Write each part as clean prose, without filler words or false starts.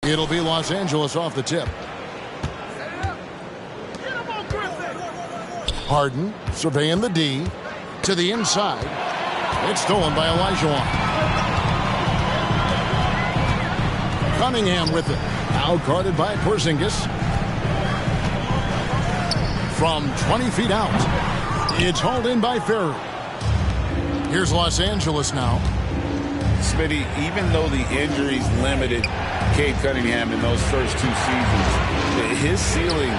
It'll be Los Angeles off the tip. Harden surveying the D to the inside. It's stolen by Olajuwon. Cunningham with it. Out guarded by Porzingis. From 20 feet out. It's hauled in by Ferry. Here's Los Angeles now. Smitty, even though the injuries limited Cade Cunningham in those first 2 seasons, his ceiling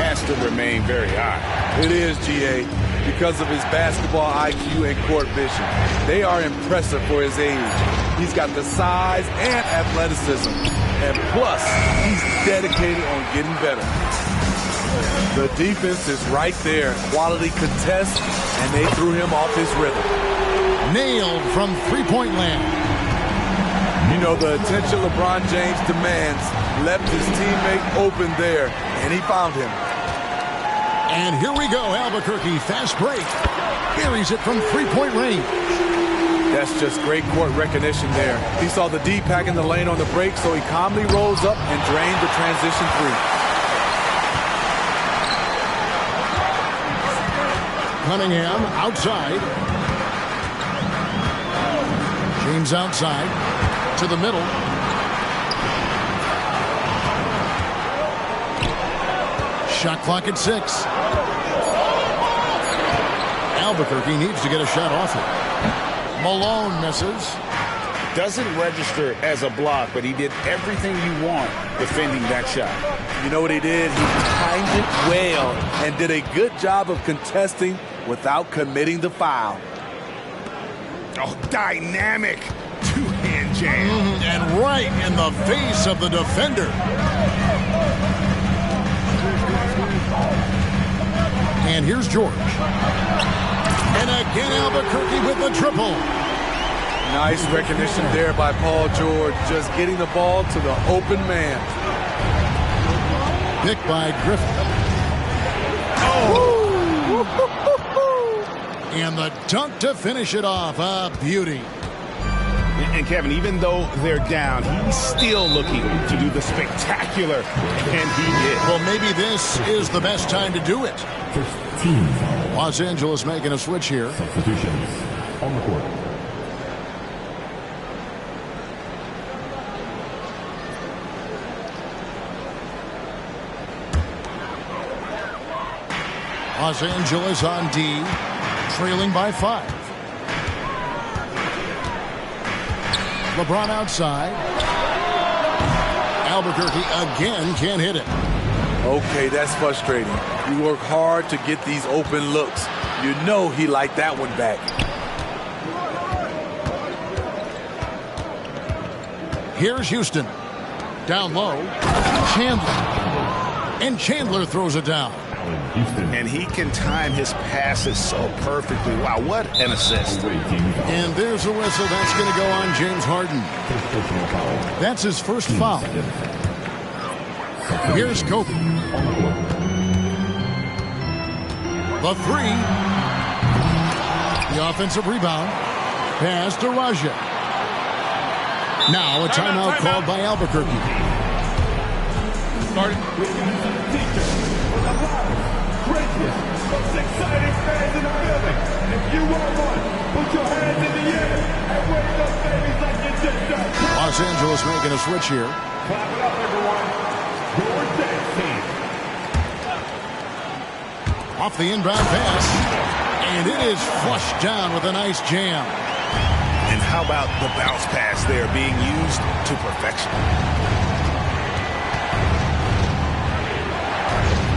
has to remain very high. It is, GA, because of his basketball IQ and court vision. They are impressive for his age. He's got the size and athleticism. And plus, he's dedicated on getting better. The defense is right there. Quality contest, and they threw him off his rhythm. Nailed from three-point land. You know, the attention LeBron James demands left his teammate open there, and he found him. And here we go, Albuquerque, fast break. Buries it from three-point range. That's just great court recognition there. He saw the D pack in the lane on the break, so he calmly rolls up and drained the transition three. Cunningham outside. James outside to the middle. Shot clock at 6. Albuquerque needs to get a shot off it. Malone misses. Doesn't register as a block, but he did everything you want defending that shot. You know what he did? He timed it well and did a good job of contesting without committing the foul. Oh, dynamic two-hand jam. And right in the face of the defender. And here's George. And again, Albuquerque with the triple. Nice recognition there by Paul George, just getting the ball to the open man. Picked by Griffin. Oh! And the dunk to finish it off. A beauty. And Kevin, even though they're down, he's still looking to do the spectacular. And he did. Well, maybe this is the best time to do it. First team. Los Angeles making a switch here. Substitutions on the court. Los Angeles on D, trailing by 5. LeBron outside. Albuquerque again can't hit it. Okay, that's frustrating. You work hard to get these open looks. You know he liked that one back. Here's Houston. Down low. Chandler. And Chandler throws it down. Allen Houston. And he can time his passes so perfectly. Wow, what an assist. And there's a whistle. That's going to go on James Harden. That's his first foul. Here's Kobe. The three. The offensive rebound. Pass to Raja. Now a timeout called by Albuquerque. Starting. Most exciting fans in the building. If you want one, put your hands in the air and wave those babies like you just done. Los Angeles making a switch here. Clap it up, everyone. Your dance team. Off the inbound pass. And it is flushed down with a nice jam. And how about the bounce pass there being used to perfection?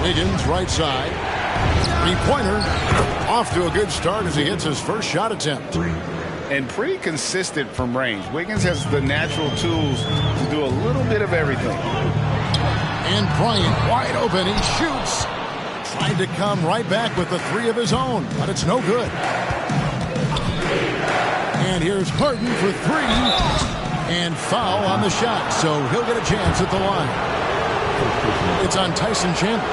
Wiggins, right side. Three-pointer. Off to a good start as he hits his first shot attempt. And pretty consistent from range. Wiggins has the natural tools to do a little bit of everything. And Bryant wide open. He shoots. Trying to come right back with the three of his own, but it's no good. And here's Harden for three. And foul on the shot, so he'll get a chance at the line. It's on Tyson Chandler.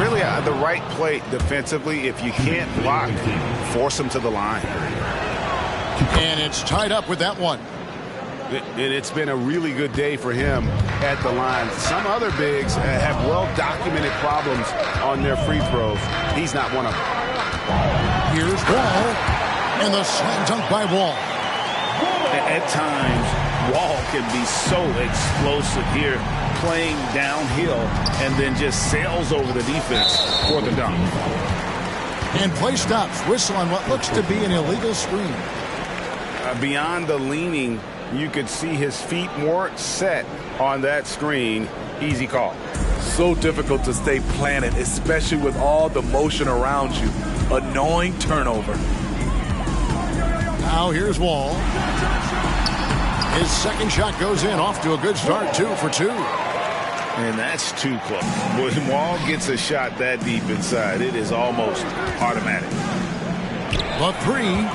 Really the right play defensively. If you can't block, force him to the line. And it's tied up with that one. It's been a really good day for him at the line. Some other bigs have well-documented problems on their free throws. He's not one of them. Here's Wall. And the slam dunk by Wall. At times, Wall can be so explosive here, playing downhill, and then just sails over the defense for the dunk. And play stops. Whistle on what looks to be an illegal screen. Beyond the leaning, you could see his feet weren't set on that screen. Easy call. So difficult to stay planted, especially with all the motion around you. Annoying turnover. Now here's Wall. His second shot goes in, off to a good start, 2 for 2. And that's too close. When Wall gets a shot that deep inside, it is almost automatic. The three.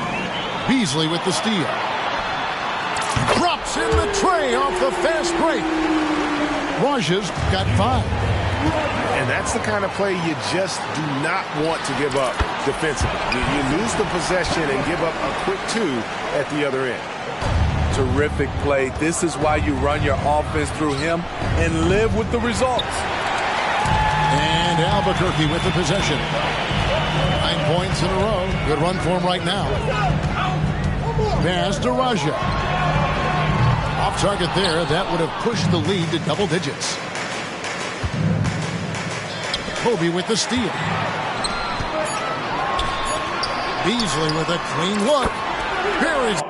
Beasley with the steal. Drops in the tray off the fast break. Raja's got 5. And that's the kind of play you just do not want to give up defensively. You lose the possession and give up a quick 2 at the other end. Terrific play. This is why you run your offense through him and live with the results. And Albuquerque with the possession. 9 points in a row. Good run for him right now. Pass to Raja. Off target there. That would have pushed the lead to double digits. Kobe with the steal. Beasley with a clean look. Here is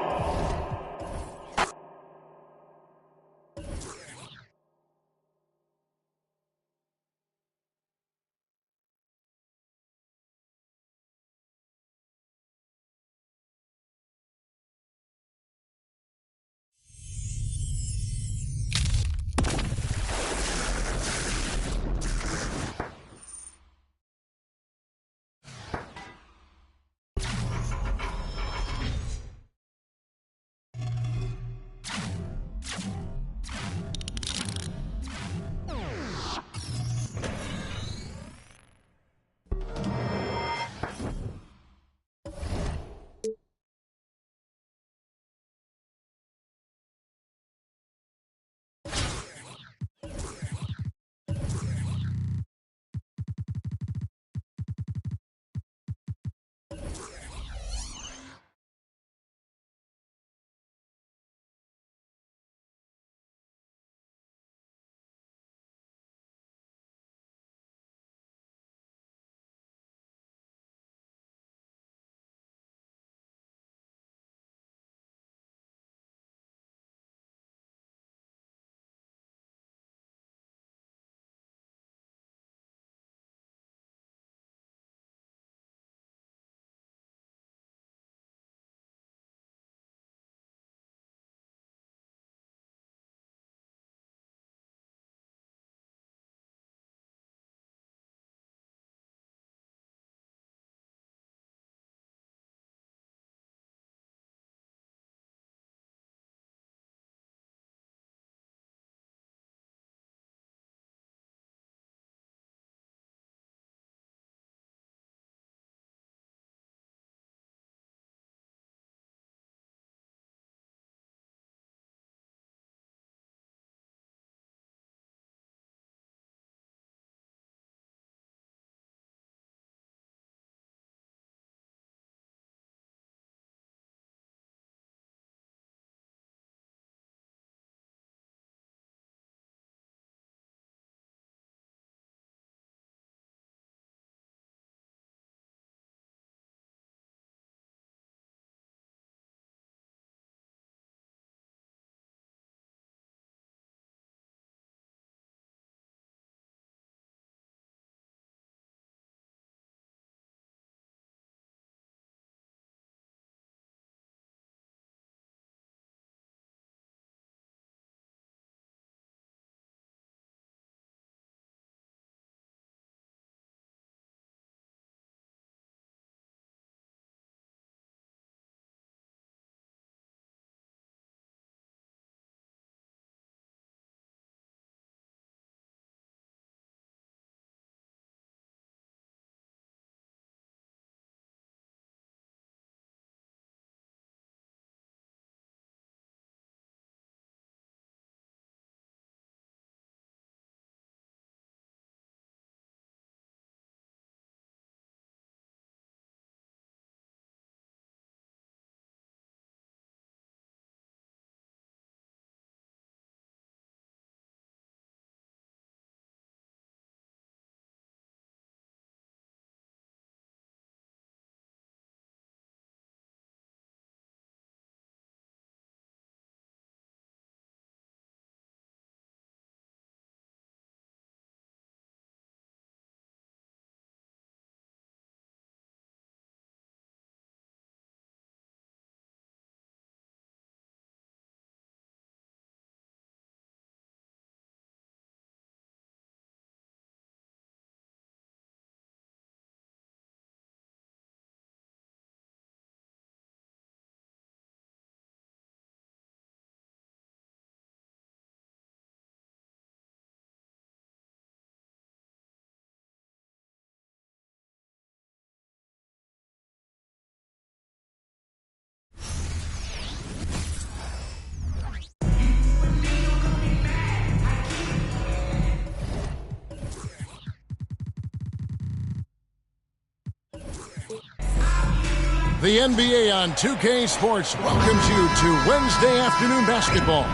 The NBA on 2K Sports welcomes you to Wednesday afternoon basketball.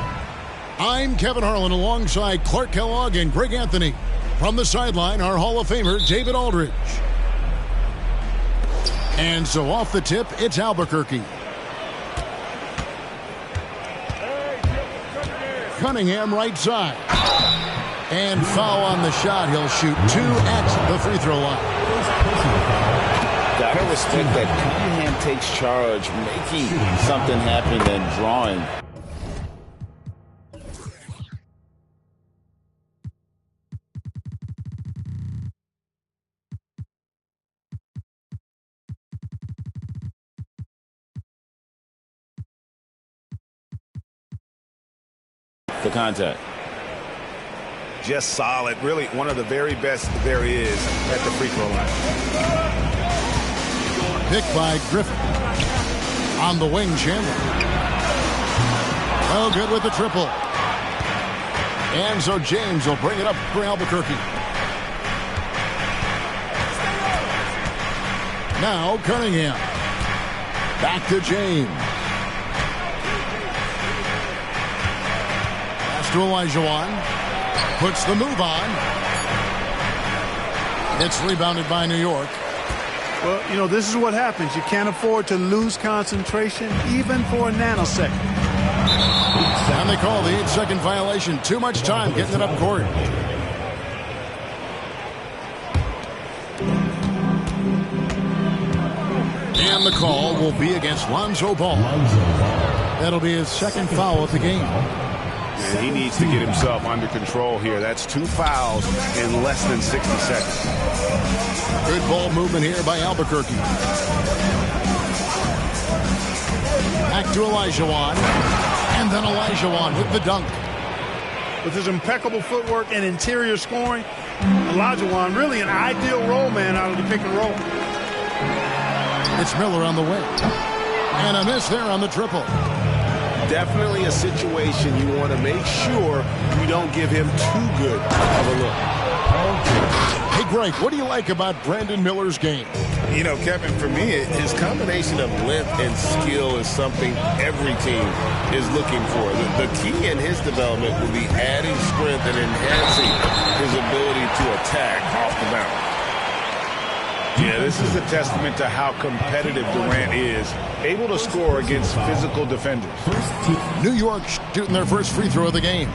I'm Kevin Harlan alongside Clark Kellogg and Greg Anthony. From the sideline, our Hall of Famer, David Aldridge. And so off the tip, it's Albuquerque. Cunningham right side. And foul on the shot. He'll shoot 2 at the free throw line. Gotta respect that Cunningham takes charge, making something happen and drawing. The contact. Just solid. Really one of the very best there is at the free throw line. Picked by Griffin. On the wing, Chandler. Oh, good with the triple. And so James will bring it up for Albuquerque. Now Cunningham. Back to James. To Olajuwon, puts the move on. It's rebounded by New York. Well, you know, this is what happens. You can't afford to lose concentration, even for a nanosecond. And they call the 8-second violation. Too much time getting it up court. And the call will be against Lonzo Ball. That'll be his second foul of the game. And he needs to get himself under control here. That's 2 fouls in less than 60 seconds. Good ball movement here by Albuquerque. Back to Olajuwon. And then Olajuwon with the dunk. With his impeccable footwork and interior scoring, Olajuwon really an ideal roll man out of the pick and roll. It's Miller on the wing. And a miss there on the triple. Definitely a situation you want to make sure you don't give him too good of a look. Hey, Greg, what do you like about Brandon Miller's game? You know, Kevin, for me, his combination of length and skill is something every team is looking for. The key in his development will be adding strength and enhancing his ability to attack off the bounce. Yeah, this is a testament to how competitive Durant is, able to score against physical defenders. New York shooting their first free throw of the game.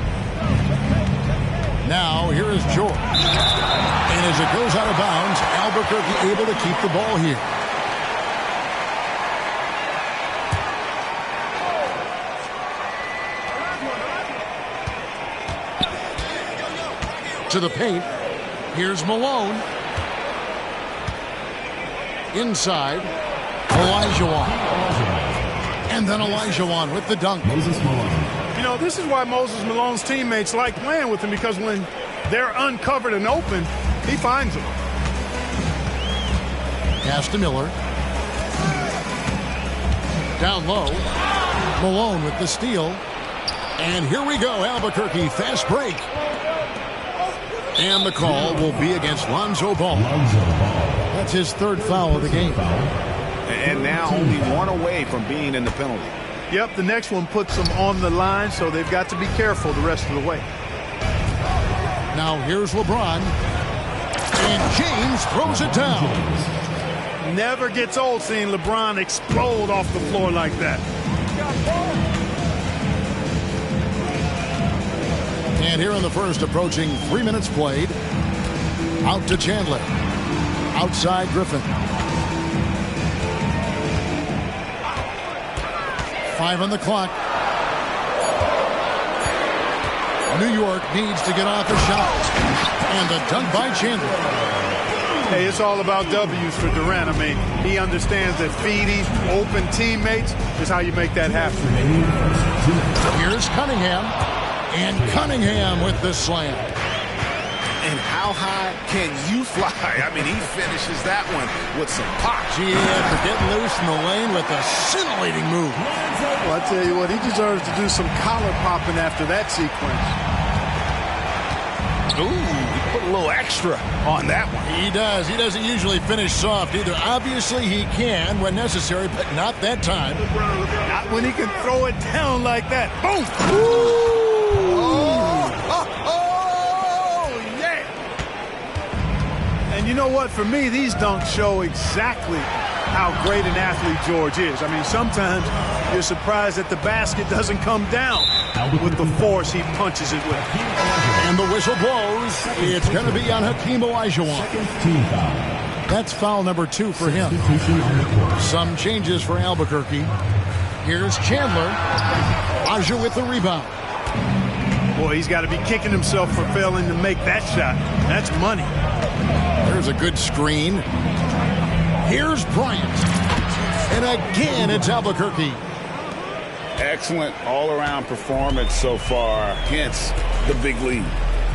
Now, here is George. And as it goes out of bounds, Albuquerque able to keep the ball here. To the paint. Here's Malone. Inside, Olajuwon. And then Olajuwon with the dunk. You know, this is why Moses Malone's teammates like playing with him, because when they're uncovered and open, he finds them. Pass to Miller. Down low. Malone with the steal. And here we go, Albuquerque, fast break. And the call will be against Lonzo Ball. That's his third foul of the game. And now only one away from being in the penalty. Yep, the next one puts them on the line, so they've got to be careful the rest of the way. Now here's LeBron. And James throws it down. Never gets old seeing LeBron explode off the floor like that. And here in the first, approaching 3 minutes played. Out to Chandler. Outside Griffin. 5 on the clock. New York needs to get off a shot. And a dunk by Chandler. Hey, it's all about W's for Durant. I mean, he understands that feeding open teammates is how you make that happen. Here's Cunningham. And Cunningham with the slam. And how high can you fly? I mean, he finishes that one with some pop. Yeah, for getting loose in the lane with a scintillating move. Well, I tell you what, he deserves to do some collar popping after that sequence. Ooh, he put a little extra on that one. He does. He doesn't usually finish soft either. Obviously, he can when necessary, but not that time. Not when he can throw it down like that. Boom! Oh, yeah! And you know what? For me, these dunks show exactly how great an athlete George is. I mean, sometimes you're surprised that the basket doesn't come down with the force he punches it with. And the whistle blows. It's going to be on Hakeem Olajuwon. That's foul number 2 for him. Some changes for Albuquerque. Here's Chandler. Aja with the rebound. Boy, he's got to be kicking himself for failing to make that shot. That's money. There's a good screen. Here's Bryant. And again, it's Albuquerque. Excellent all-around performance so far, hence the big lead.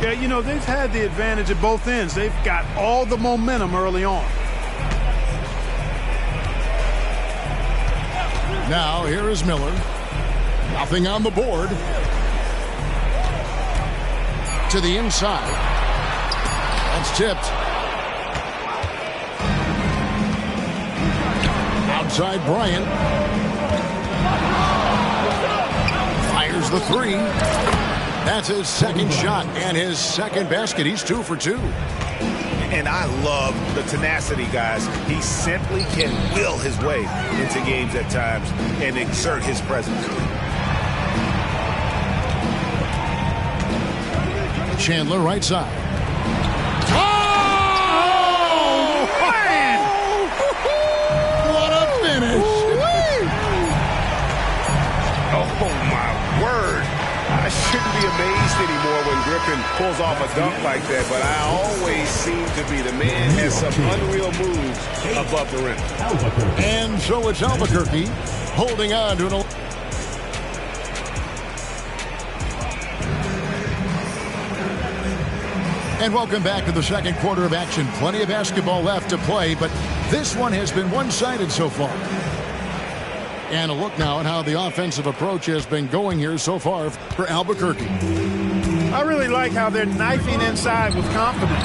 Yeah, you know, they've had the advantage at both ends. They've got all the momentum early on. Now, here is Miller. Nothing on the board. To the inside. That's tipped. Outside Bryant. Fires the 3. That's his second shot and his second basket. He's 2 for 2. And I love the tenacity, guys. He simply can will his way into games at times and exert his presence. Chandler right side. Oh, man! What a finish! Oh, my word. I shouldn't be amazed anymore when Griffin pulls off a dunk like that, but I always seem to be. The man has some unreal moves above the rim. And so it's Albuquerque holding on to an... And welcome back to the second quarter of action. Plenty of basketball left to play, but this one has been one-sided so far. And a look now at how the offensive approach has been going here so far for Albuquerque. I really like how they're knifing inside with confidence,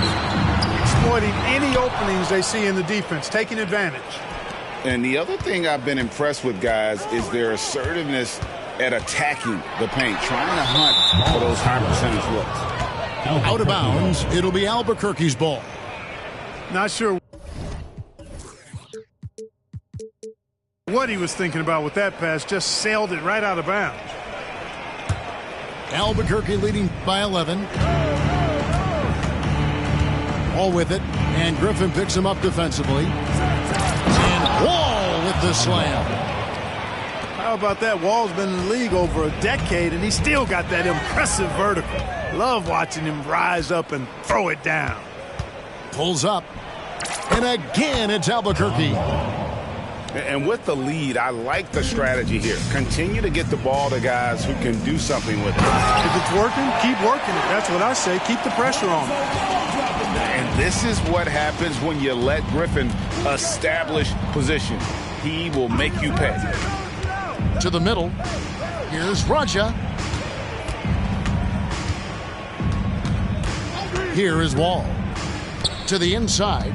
exploiting any openings they see in the defense, taking advantage. And the other thing I've been impressed with, guys, is their assertiveness at attacking the paint, trying to hunt for those high percentage looks. Out of bounds, it'll be Albuquerque's ball. Not sure what he was thinking about with that pass, just sailed it right out of bounds. Albuquerque leading by 11. All with it, and Griffin picks him up defensively. And Wall with the slam. How about that? Wall's been in the league over a decade, and he's still got that impressive vertical. Love watching him rise up and throw it down. Pulls up. And again, it's Albuquerque. And with the lead, I like the strategy here. Continue to get the ball to guys who can do something with it. If it's working, keep working it. That's what I say. Keep the pressure on. And this is what happens when you let Griffin establish position. He will make you pay. To the middle. Here's Raja. Here is Wall. To the inside.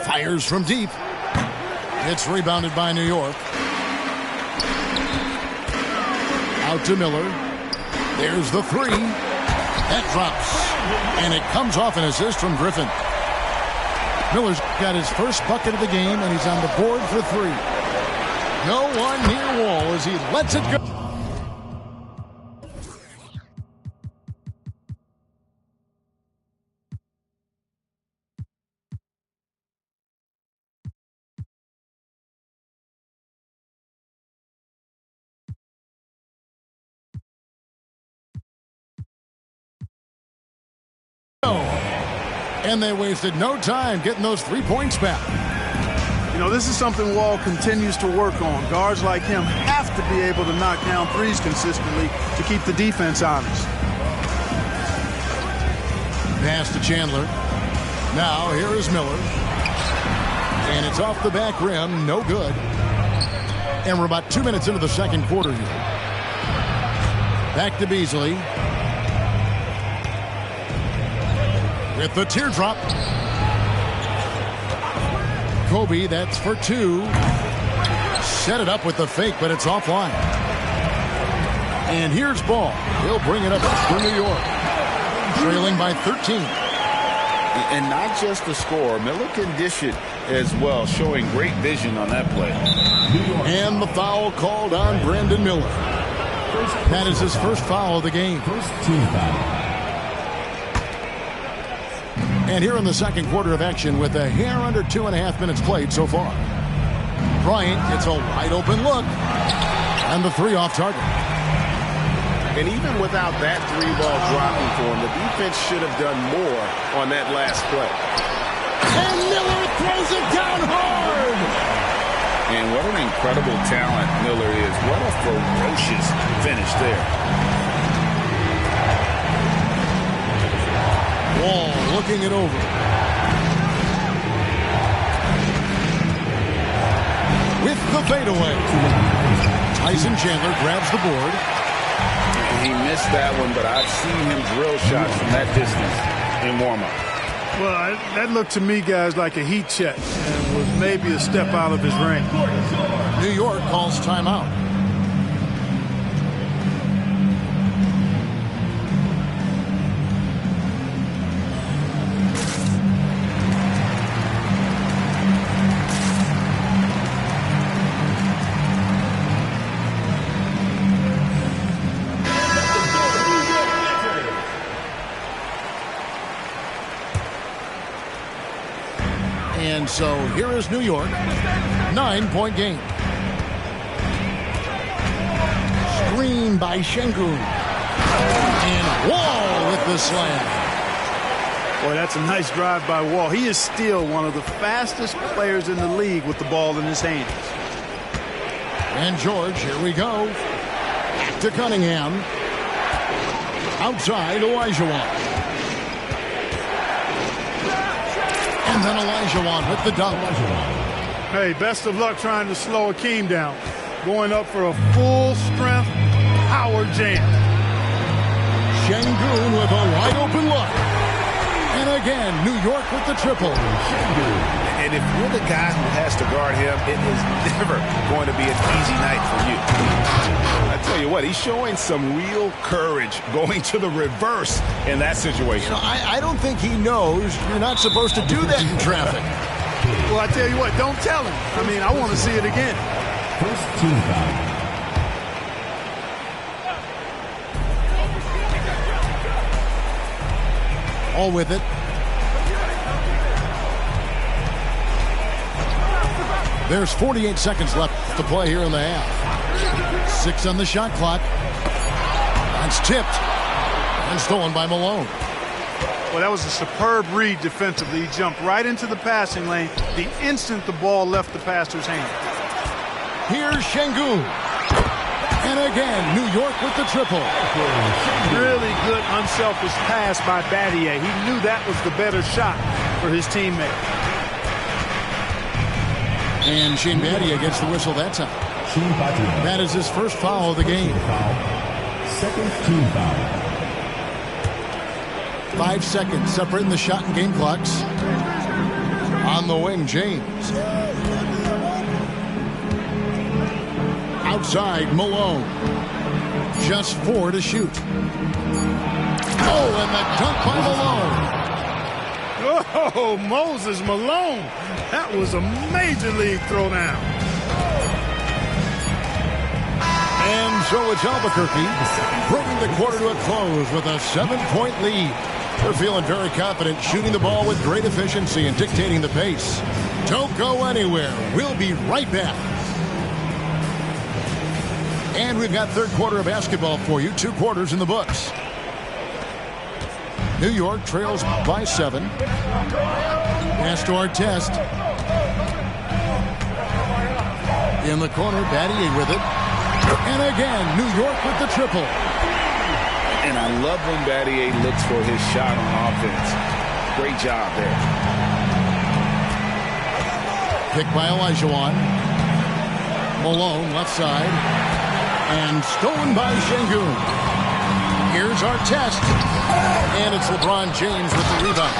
Fires from deep. It's rebounded by New York. Out to Miller. There's the 3. That drops. And it comes off an assist from Griffin. Miller's got his first bucket of the game, and he's on the board for 3. No one near Wall as he lets it go. And they wasted no time getting those 3 points back. You know, this is something Wall continues to work on. Guards like him have to be able to knock down threes consistently to keep the defense honest. Pass to Chandler. Now here is Miller. And it's off the back rim. No good. And we're about 2 minutes into the second quarter here. Back to Beasley. with the teardrop. Kobe, that's for two. Set it up with the fake, but it's offline. And here's Ball. He'll bring it up for New York. Trailing by 13. And not just the score. Miller can dish it as well, showing great vision on that play. And the foul called on Brandon Miller. That is his first foul of the game. First team foul. And here in the second quarter of action with a hair under 2.5 minutes played so far. Bryant gets a wide open look. And the three off target. And even without that three ball dropping for him, the defense should have done more on that last play. And Miller throws it down hard. And what an incredible talent Miller is. What a ferocious finish there. Wall looking it over. With the fadeaway. Tyson Chandler grabs the board. He missed that one, but I've seen him drill shots from that distance in warm-up. Well, that looked to me, guys, like a heat check and was maybe a step out of his range. New York calls timeout. And so here is New York. 9-point game. Screen by Şengün. And Wall with the slam. Boy, that's a nice drive by Wall. He is still one of the fastest players in the league with the ball in his hands. And George, here we go. Back to Cunningham. Outside, Olajuwon. And then Olajuwon with the dunk. Hey, best of luck trying to slow Akeem down. Going up for a full-strength power jam. Şengün with a wide-open look. And again, New York with the triple. And if you're the guy who has to guard him, it is never going to be an easy night for you. I tell you what, he's showing some real courage going to the reverse in that situation. I don't think he knows you're not supposed to do that in traffic. Well, I tell you what, don't tell him. I mean, I want to see it again. First team foul. All with it. There's 48 seconds left to play here in the half. 6 on the shot clock. That's tipped and stolen by Malone. Well, that was a superb read defensively. He jumped right into the passing lane the instant the ball left the passer's hand. Here's Şengün. And again, New York with the triple. Really good unselfish pass by Battier. He knew that was the better shot for his teammate. And Shane Battier gets the whistle that time. That is his first foul of the game. Second team foul. 5 seconds separating the shot and game clocks. On the wing, James. Outside, Malone. Just 4 to shoot. Oh, and the dunk by Malone. Oh, Moses Malone. That was a major league throwdown. And so it's Albuquerque bringing the quarter to a close with a 7-point lead. They're feeling very confident, shooting the ball with great efficiency and dictating the pace. Don't go anywhere. We'll be right back. And we've got third quarter of basketball for you. 2 quarters in the books. New York trails by 7. Pass to Artest. In the corner, Battier with it. And again, New York with the triple. And I love when Battier looks for his shot on offense. Great job there. Picked by Olajuwon. Malone, left side. And stolen by Şengün. Here's our test. And it's LeBron James with the rebound.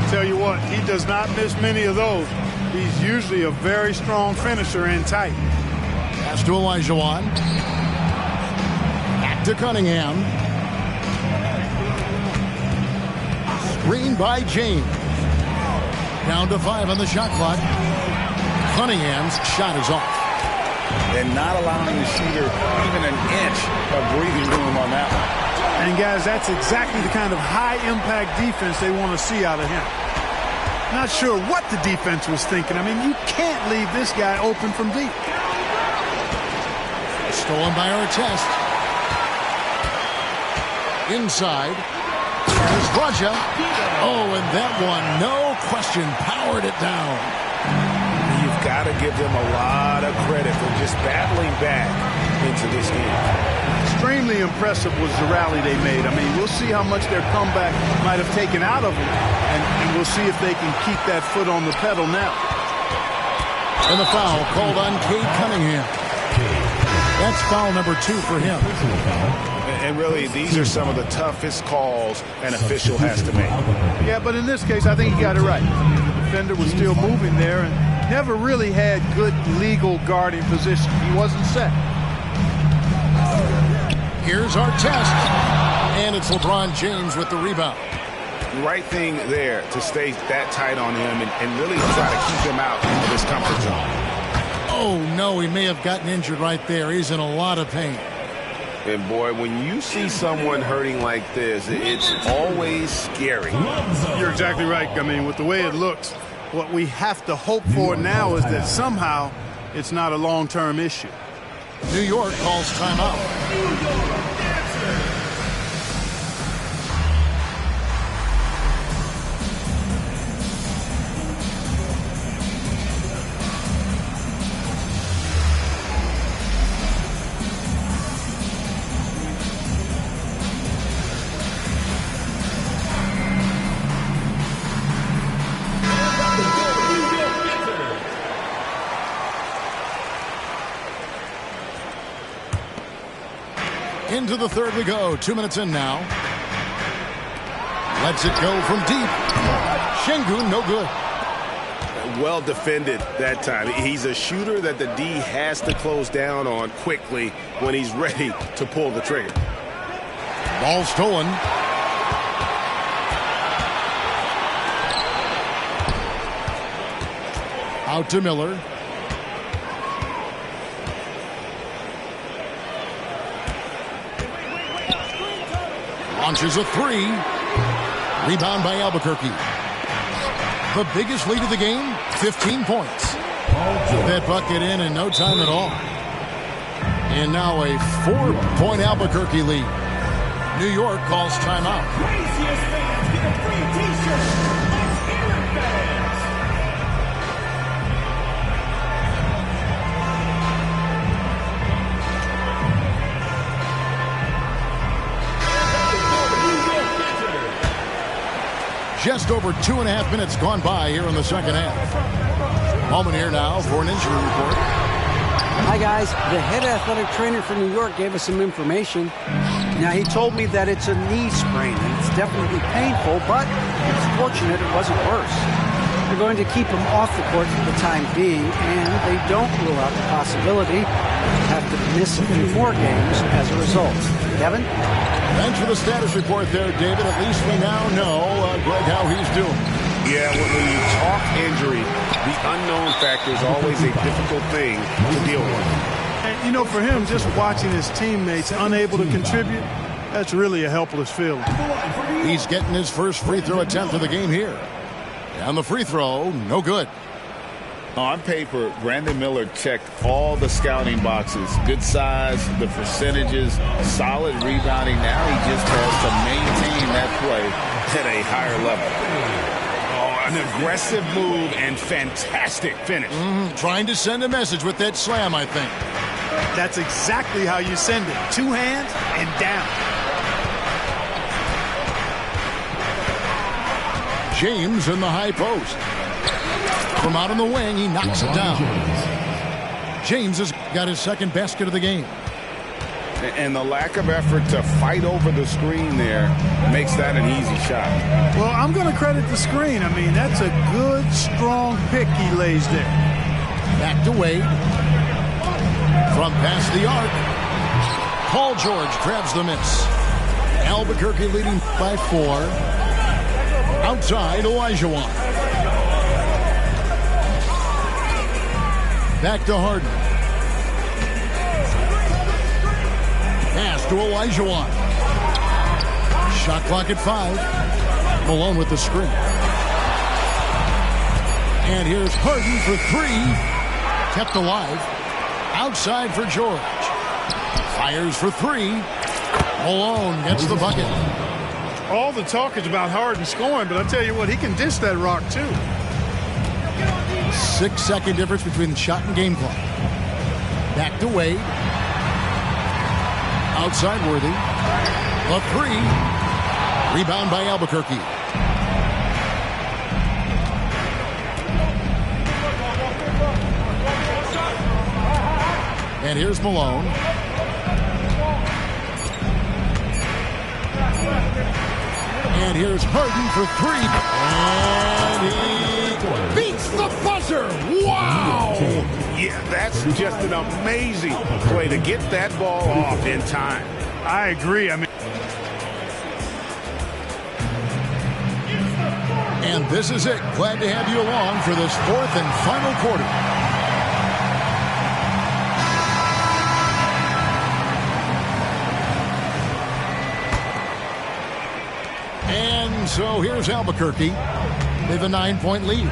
Tell you what, he does not miss many of those. He's usually a very strong finisher in tight. Pass to Olajuwon. Back to Cunningham. Screen by James. Down to 5 on the shot clock. Cunningham's shot is off. And not allowing the shooter even an inch of breathing room on that one. And guys, that's exactly the kind of high-impact defense they want to see out of him. Not sure what the defense was thinking. I mean, you can't leave this guy open from deep. Stolen by Artest. Inside. There's Raja. Oh, and that one, no question, powered it down. You've got to give them a lot of credit for just battling back into this game. Extremely impressive was the rally they made. I mean, we'll see how much their comeback might have taken out of them, and we'll see if they can keep that foot on the pedal now. And the foul called on Cade Cunningham. That's foul number 2 for him. And really, these are some of the toughest calls an official has to make. Yeah, but in this case, I think he got it right. I mean, the defender was still moving there and never really had good legal guarding position. He wasn't set. Here's our test. And it's LeBron James with the rebound. Right thing there to stay that tight on him and really try to keep him out of his comfort zone. Oh, no, he may have gotten injured right there. He's in a lot of pain. And, boy, when you see someone hurting like this, it's always scary. You're exactly right. I mean, with the way it looks, what we have to hope for now is that somehow it's not a long-term issue. New York calls timeout. Into the third we go. 2 minutes in now. Lets it go from deep. Şengün, no good. Well defended that time. He's a shooter that the D has to close down on quickly when he's ready to pull the trigger. Ball stolen. Out to Miller. Launches a 3. Rebound by Albuquerque. The biggest lead of the game, 15 points. That bucket in no time at all. And now a 4-point Albuquerque lead. New York calls timeout. Craziest fans get a free t-shirt. Let's hear it, fans. Just over 2.5 minutes gone by here in the second half. Moment here now for an injury report. Hi, guys. The head athletic trainer for New York gave us some information. Now, he told me that it's a knee sprain, and it's definitely painful, but it's fortunate it wasn't worse. They're going to keep him off the court for the time being, and they don't rule out the possibility he'll have to miss a few more games as a result. Kevin? Thanks for the status report there, David. At least we now know, Greg, how he's doing. Yeah, when you talk injury, the unknown factor is always a difficult thing to deal with. And, you know, for him, just watching his teammates unable to contribute, that's really a helpless feeling. He's getting his first free throw attempt of the game here. And the free throw, no good. On paper, Brandon Miller checked all the scouting boxes. Good size, the percentages, solid rebounding. Now he just has to maintain that play at a higher level. Oh, an aggressive move and fantastic finish. Trying to send a message with that slam, I think. That's exactly how you send it. 2 hands and down. James in the high post. From out on the wing, he knocks it down. James has got his second basket of the game. And the lack of effort to fight over the screen there makes that an easy shot. Well, I'm going to credit the screen. I mean, that's a good, strong pick he lays there. Back to Wade. From past the arc. Paul George grabs the miss. Albuquerque leading by 4. Outside, Olajuwon. Back to Harden. Pass to Olajuwon. Shot clock at 5. Malone with the screen. And here's Harden for 3. Kept alive. Outside for George. Fires for 3. Malone gets the bucket. All the talk is about Harden scoring, but I'll tell you what, he can dish that rock too. 6-second difference between the shot and game clock. Back to Wade. Outside Worthy. The 3. Rebound by Albuquerque. And here's Malone. And here's Harden for 3. And he beats the buzzer. Wow! Yeah, that's just an amazing play to get that ball off in time. I agree. I mean, and this is it. Glad to have you along for this 4th and final quarter. And so here's Albuquerque with a 9-point lead.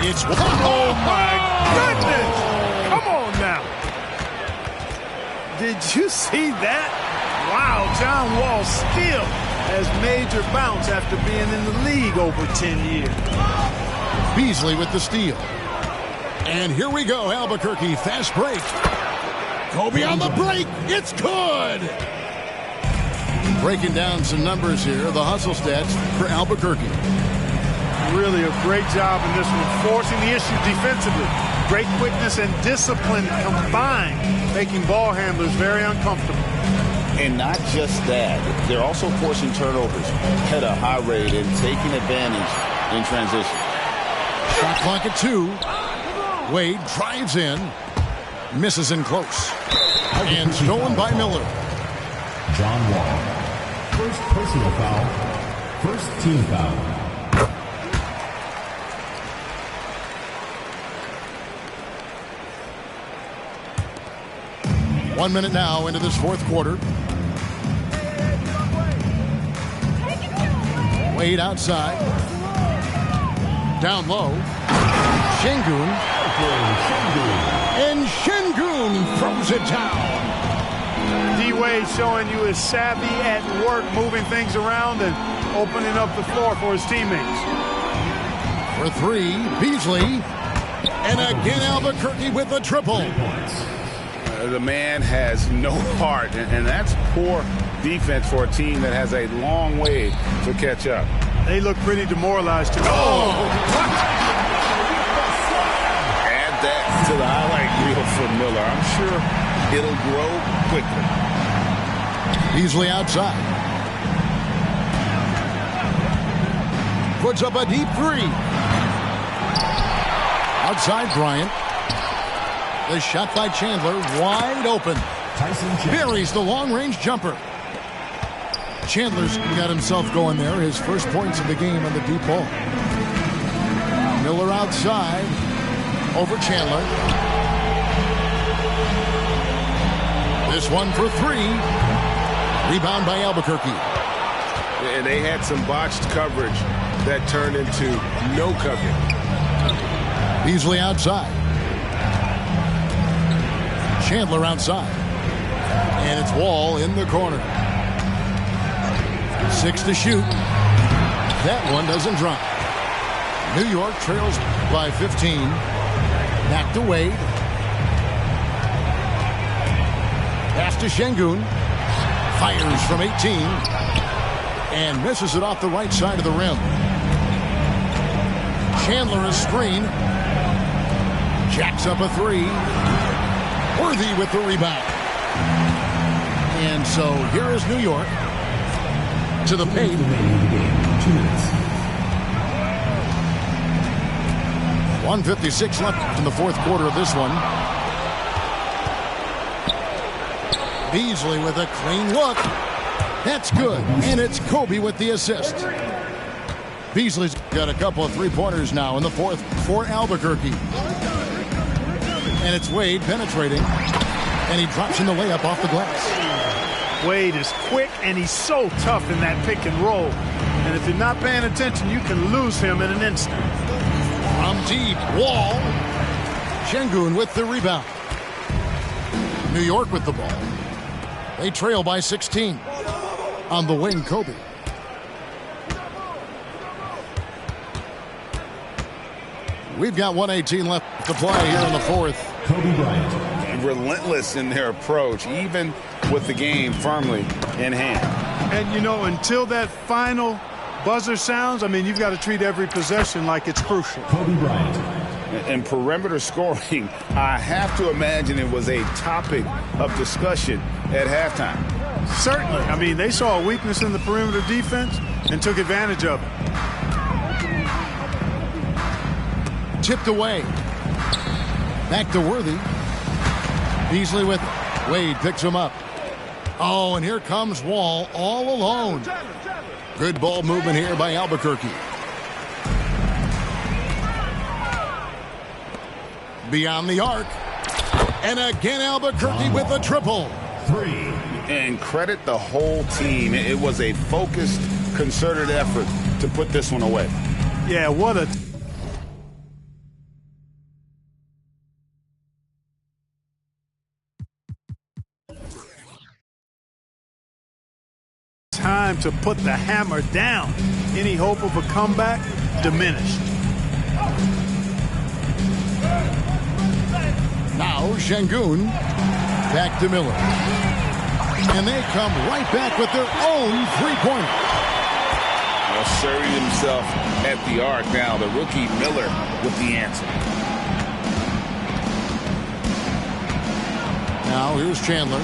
It's oh my goodness! Come on now. Did you see that? Wow, John Wall still has major bounce after being in the league over 10 years. Beasley with the steal. And here we go, Albuquerque, fast break. Kobe on the break. It's good. Breaking down some numbers here, the hustle stats for Albuquerque. Really a great job in this one, forcing the issue defensively. Great quickness and discipline combined, making ball handlers very uncomfortable. And not just that, they're also forcing turnovers at a high rate and taking advantage in transition. Shot clock at 2. Wade drives in, misses in close, and stolen by Miller. John Wall. First personal foul. First team foul. One minute now into this 4th quarter. Wade outside. Down low. Şengün. And Şengün throws it down. D-Wade showing you his savvy at work, moving things around and opening up the floor for his teammates. For 3, Beasley. And again, Albuquerque with a triple. The man has no heart, and that's poor defense for a team that has a long way to catch up. They look pretty demoralized to me. Oh! Add that to the highlight reel for Miller. I'm sure it'll grow quickly. Beasley outside. Puts up a deep 3. Outside Bryant. The shot by Chandler, wide open. Buries the long-range jumper. Chandler's got himself going there. His first points of the game on the deep ball. Miller outside. Over Chandler. This one for 3. Rebound by Albuquerque. And they had some botched coverage that turned into no coverage. Beasley outside. Chandler outside. And it's Wall in the corner. 6 to shoot. That one doesn't drop. New York trails by 15. Back to Wade. Pass to Şengün. Fires from 18. And misses it off the right side of the rim. Chandler is screen. Jacks up a 3. Worthy with the rebound. And so here is New York to the paint. 2 minutes. 1:56 left in the fourth quarter of this one. Beasley with a clean look. That's good. And it's Kobe with the assist. Beasley's got a couple of three-pointers now in the fourth for Albuquerque. And it's Wade penetrating. And he drops in the layup off the glass. Wade is quick, and he's so tough in that pick and roll. And if you're not paying attention, you can lose him in an instant. From deep, Wall. Şengün with the rebound. New York with the ball. They trail by 16. On the wing, Kobe. We've got 1:18 left to play here in the fourth. Kobe Bryant. Relentless in their approach, even with the game firmly in hand. And, you know, until that final buzzer sounds, I mean, you've got to treat every possession like it's crucial. Kobe Bryant. And perimeter scoring, I have to imagine it was a topic of discussion at halftime. Certainly. I mean, they saw a weakness in the perimeter defense and took advantage of it. Tipped away. Back to Worthy. Beasley with it. Wade picks him up. Oh, and here comes Wall all alone. Good ball movement here by Albuquerque. Beyond the arc. And again, Albuquerque with a triple. 3. And credit the whole team. It was a focused, concerted effort to put this one away. Yeah, what a time to put the hammer down. Any hope of a comeback diminished. Now Şengün. Back to Miller. And they come right back with their own three-pointer. Asserting himself at the arc now. The rookie Miller with the answer. Now here's Chandler.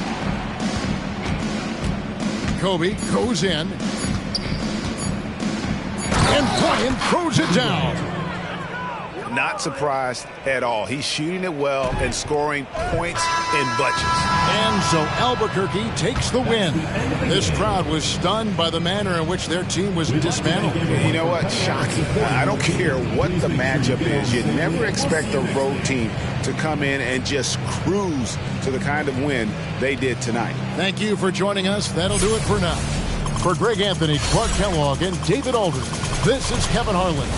Kobe goes in. And Bryant throws it down. Not surprised at all. He's shooting it well and scoring points in bunches. And so Albuquerque takes the win. This crowd was stunned by the manner in which their team was dismantled. You know what? Shocking. I don't care what the matchup is. You never expect a road team to come in and just cruise to the kind of win they did tonight. Thank you for joining us. That'll do it for now. For Greg Anthony, Clark Kellogg, and David Aldridge, this is Kevin Harlan.